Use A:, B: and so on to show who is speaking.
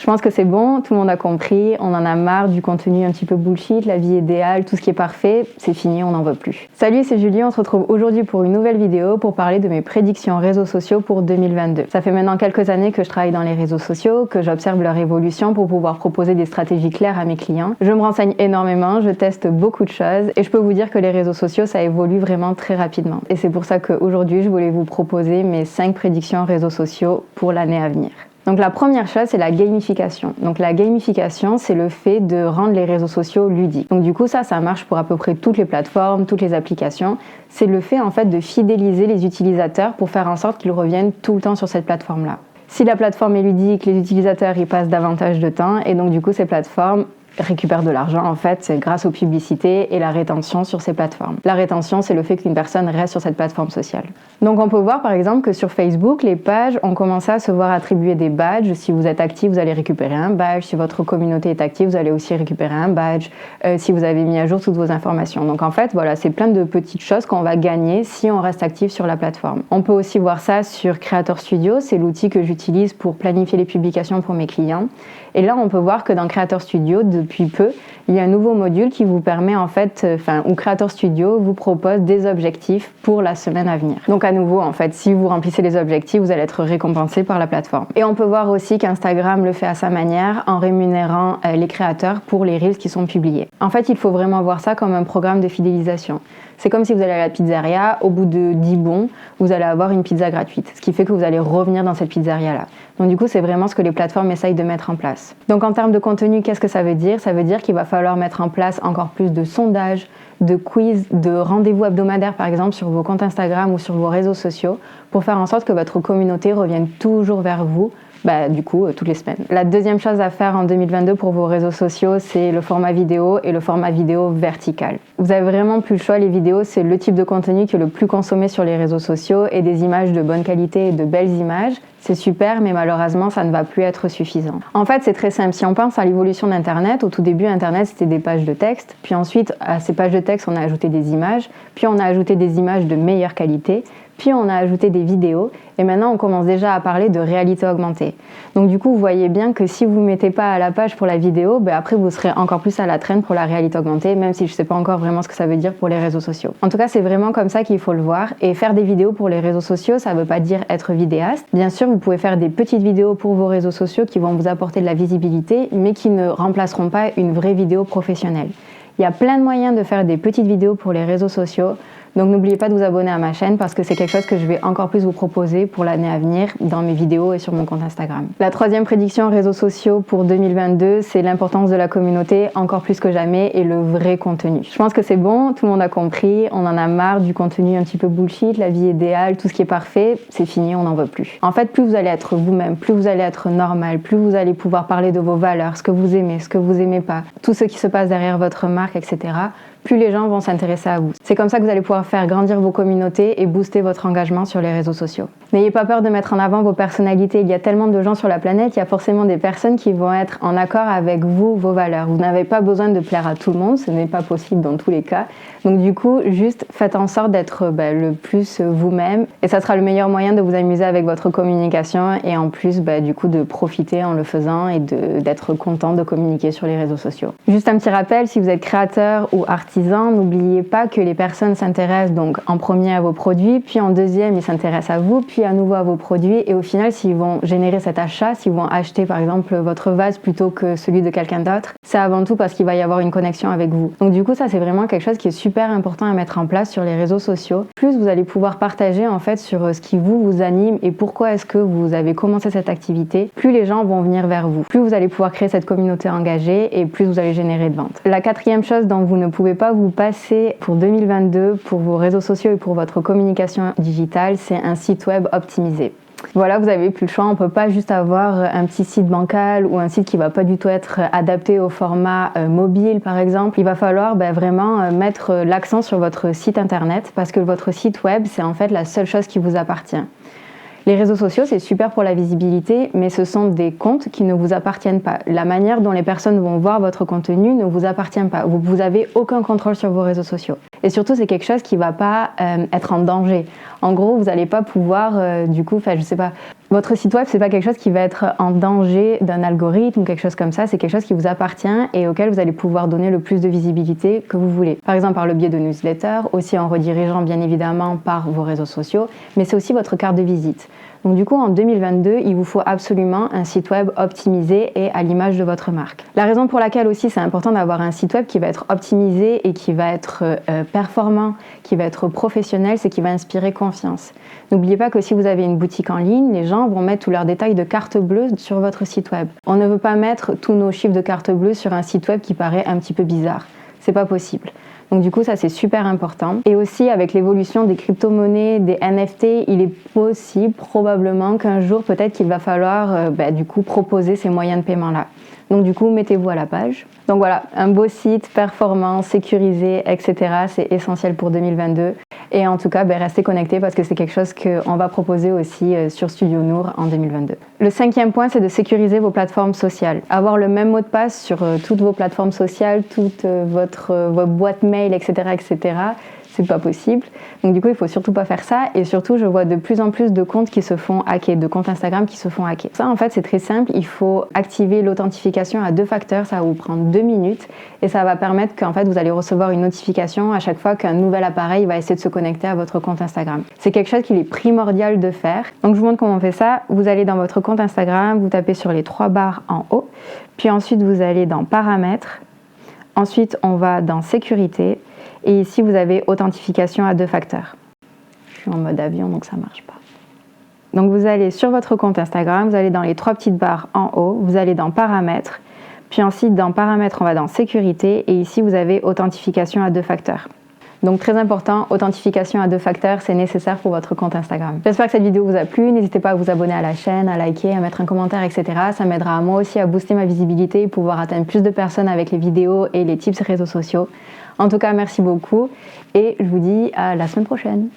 A: pense que c'est bon, tout le monde a compris, on en a marre du contenu un petit peu bullshit, la vie idéale, tout ce qui est parfait, c'est fini, on n'en veut plus. Salut, c'est Julie, on se retrouve aujourd'hui pour une nouvelle vidéo pour parler de mes prédictions réseaux sociaux pour 2022. Ça fait maintenant quelques années que je travaille dans les réseaux sociaux, que j'observe leur évolution pour pouvoir proposer des stratégies claires à mes clients. Je me renseigne énormément, je teste beaucoup de choses et je peux vous dire que les réseaux sociaux, ça évolue vraiment très rapidement. Et c'est pour ça qu'aujourd'hui, je voulais vous proposer mes 5 prédictions réseaux sociaux pour l'année à venir. Donc la première chose, c'est la gamification. Donc la gamification, c'est le fait de rendre les réseaux sociaux ludiques. Donc du coup, ça marche pour à peu près toutes les plateformes, toutes les applications. C'est le fait en fait de fidéliser les utilisateurs pour faire en sorte qu'ils reviennent tout le temps sur cette plateforme-là. Si la plateforme est ludique, les utilisateurs y passent davantage de temps et donc du coup, ces plateformes récupèrent de l'argent en fait grâce aux publicités et la rétention sur ces plateformes. La rétention, c'est le fait qu'une personne reste sur cette plateforme sociale. Donc on peut voir par exemple que sur Facebook, les pages ont commencé à se voir attribuer des badges. Si vous êtes actif, vous allez récupérer un badge. Si votre communauté est active, vous allez aussi récupérer un badge. Si vous avez mis à jour toutes vos informations. Donc en fait, voilà, c'est plein de petites choses qu'on va gagner si on reste actif sur la plateforme. On peut aussi voir ça sur Creator Studio. C'est l'outil que j'utilise pour planifier les publications pour mes clients. Et là, on peut voir que dans Creator Studio, depuis peu, il y a un nouveau module qui vous permet en fait, où Creator Studio vous propose des objectifs pour la semaine à venir. Donc à nouveau, en fait, si vous remplissez les objectifs, vous allez être récompensé par la plateforme. Et on peut voir aussi qu'Instagram le fait à sa manière en rémunérant les créateurs pour les reels qui sont publiés. En fait, il faut vraiment voir ça comme un programme de fidélisation. C'est comme si vous allez à la pizzeria, au bout de 10 bons, vous allez avoir une pizza gratuite. Ce qui fait que vous allez revenir dans cette pizzeria-là. Donc du coup, c'est vraiment ce que les plateformes essayent de mettre en place. Donc en termes de contenu, qu'est-ce que ça veut dire ? Ça veut dire qu'il va falloir mettre en place encore plus de sondages, de quiz, de rendez-vous hebdomadaires par exemple sur vos comptes Instagram ou sur vos réseaux sociaux pour faire en sorte que votre communauté revienne toujours vers vous. Toutes les semaines. La deuxième chose à faire en 2022 pour vos réseaux sociaux, c'est le format vidéo et le format vidéo vertical. Vous avez vraiment plus le choix, les vidéos, c'est le type de contenu qui est le plus consommé sur les réseaux sociaux et des images de bonne qualité et de belles images. C'est super, mais malheureusement, ça ne va plus être suffisant. En fait, c'est très simple. Si on pense à l'évolution d'Internet, au tout début, Internet, c'était des pages de texte. Puis ensuite, à ces pages de texte, on a ajouté des images. Puis on a ajouté des images de meilleure qualité. Puis on a ajouté des vidéos. Et maintenant, on commence déjà à parler de réalité augmentée. Donc du coup, vous voyez bien que si vous ne mettez pas à la page pour la vidéo, après, vous serez encore plus à la traîne pour la réalité augmentée, même si je ne sais pas encore vraiment ce que ça veut dire pour les réseaux sociaux. En tout cas, c'est vraiment comme ça qu'il faut le voir. Et faire des vidéos pour les réseaux sociaux, ça ne veut pas dire être vidéaste. Bien sûr, vous pouvez faire des petites vidéos pour vos réseaux sociaux qui vont vous apporter de la visibilité, mais qui ne remplaceront pas une vraie vidéo professionnelle. Il y a plein de moyens de faire des petites vidéos pour les réseaux sociaux. Donc n'oubliez pas de vous abonner à ma chaîne parce que c'est quelque chose que je vais encore plus vous proposer pour l'année à venir dans mes vidéos et sur mon compte Instagram. La troisième prédiction réseaux sociaux pour 2022, c'est l'importance de la communauté encore plus que jamais et le vrai contenu. Je pense que c'est bon, tout le monde a compris, on en a marre du contenu un petit peu bullshit, la vie idéale, tout ce qui est parfait, c'est fini, on n'en veut plus. En fait, plus vous allez être vous-même, plus vous allez être normal, plus vous allez pouvoir parler de vos valeurs, ce que vous aimez, ce que vous aimez pas, tout ce qui se passe derrière votre marque, etc., plus les gens vont s'intéresser à vous. C'est comme ça que vous allez pouvoir faire grandir vos communautés et booster votre engagement sur les réseaux sociaux. N'ayez pas peur de mettre en avant vos personnalités. Il y a tellement de gens sur la planète, il y a forcément des personnes qui vont être en accord avec vous, vos valeurs. Vous n'avez pas besoin de plaire à tout le monde, ce n'est pas possible dans tous les cas. Donc du coup, juste faites en sorte d'être le plus vous-même et ça sera le meilleur moyen de vous amuser avec votre communication et en plus du coup de profiter en le faisant et d'être content de communiquer sur les réseaux sociaux. Juste un petit rappel, si vous êtes créateur ou artisan, n'oubliez pas que les personnes s'intéressent donc en premier à vos produits, puis en deuxième ils s'intéressent à vous, puis à nouveau à vos produits et au final s'ils vont générer cet achat, s'ils vont acheter par exemple votre vase plutôt que celui de quelqu'un d'autre, c'est avant tout parce qu'il va y avoir une connexion avec vous. Donc du coup ça c'est vraiment quelque chose qui est super important à mettre en place sur les réseaux sociaux. Plus vous allez pouvoir partager en fait sur ce qui vous anime et pourquoi est-ce que vous avez commencé cette activité, plus les gens vont venir vers vous. Plus vous allez pouvoir créer cette communauté engagée et plus vous allez générer de ventes. La quatrième chose dont vous ne pouvez pas vous passer pour 2022 pour vos réseaux sociaux et pour votre communication digitale, c'est un site web optimisé. Voilà, vous n'avez plus le choix, on ne peut pas juste avoir un petit site bancal ou un site qui ne va pas du tout être adapté au format mobile par exemple. Il va falloir vraiment mettre l'accent sur votre site internet parce que votre site web, c'est en fait la seule chose qui vous appartient. Les réseaux sociaux, c'est super pour la visibilité, mais ce sont des comptes qui ne vous appartiennent pas. La manière dont les personnes vont voir votre contenu ne vous appartient pas. Vous n'avez aucun contrôle sur vos réseaux sociaux. Et surtout, c'est quelque chose qui ne va pas être en danger. En gros, vous n'allez pas pouvoir, Votre site web, c'est pas quelque chose qui va être en danger d'un algorithme ou quelque chose comme ça, c'est quelque chose qui vous appartient et auquel vous allez pouvoir donner le plus de visibilité que vous voulez. Par exemple par le biais de newsletters, aussi en redirigeant bien évidemment par vos réseaux sociaux, mais c'est aussi votre carte de visite. Donc du coup, en 2022, il vous faut absolument un site web optimisé et à l'image de votre marque. La raison pour laquelle aussi c'est important d'avoir un site web qui va être optimisé et qui va être performant, qui va être professionnel, c'est qu'il va inspirer confiance. N'oubliez pas que si vous avez une boutique en ligne, les gens vont mettre tous leurs détails de carte bleue sur votre site web. On ne veut pas mettre tous nos chiffres de carte bleue sur un site web qui paraît un petit peu bizarre. C'est pas possible. Donc du coup, ça c'est super important. Et aussi avec l'évolution des crypto-monnaies, des NFT, il est possible, probablement, qu'un jour peut-être qu'il va falloir du coup proposer ces moyens de paiement-là. Donc du coup, mettez-vous à la page. Donc voilà, un beau site, performant, sécurisé, etc. C'est essentiel pour 2022. Et en tout cas, restez connectés parce que c'est quelque chose qu'on va proposer aussi sur Studio Nour en 2022. Le 5e point, c'est de sécuriser vos plateformes sociales. Avoir le même mot de passe sur toutes vos plateformes sociales, toute votre boîte mail, etc., etc., c'est pas possible. Donc du coup, il faut surtout pas faire ça. Et surtout, je vois de plus en plus de comptes qui se font hacker, de comptes Instagram qui se font hacker. Ça, en fait, c'est très simple. Il faut activer l'authentification à 2 facteurs. Ça va vous prendre 2 minutes. Et ça va permettre qu'en fait, vous allez recevoir une notification à chaque fois qu'un nouvel appareil va essayer de se connecter à votre compte Instagram. C'est quelque chose qu'il est primordial de faire. Donc je vous montre comment on fait ça. Vous allez dans votre compte Instagram, vous tapez sur les 3 barres en haut. Puis ensuite, vous allez dans Paramètres. Ensuite, on va dans Sécurité. Et ici, vous avez authentification à 2 facteurs. Je suis en mode avion, donc ça ne marche pas. Donc vous allez sur votre compte Instagram, vous allez dans les 3 petites barres en haut, vous allez dans Paramètres, puis ensuite dans Paramètres, on va dans Sécurité, et ici, vous avez authentification à 2 facteurs. Donc très important, authentification à 2 facteurs, c'est nécessaire pour votre compte Instagram. J'espère que cette vidéo vous a plu, n'hésitez pas à vous abonner à la chaîne, à liker, à mettre un commentaire, etc. Ça m'aidera à moi aussi à booster ma visibilité et pouvoir atteindre plus de personnes avec les vidéos et les tips réseaux sociaux. En tout cas, merci beaucoup et je vous dis à la semaine prochaine.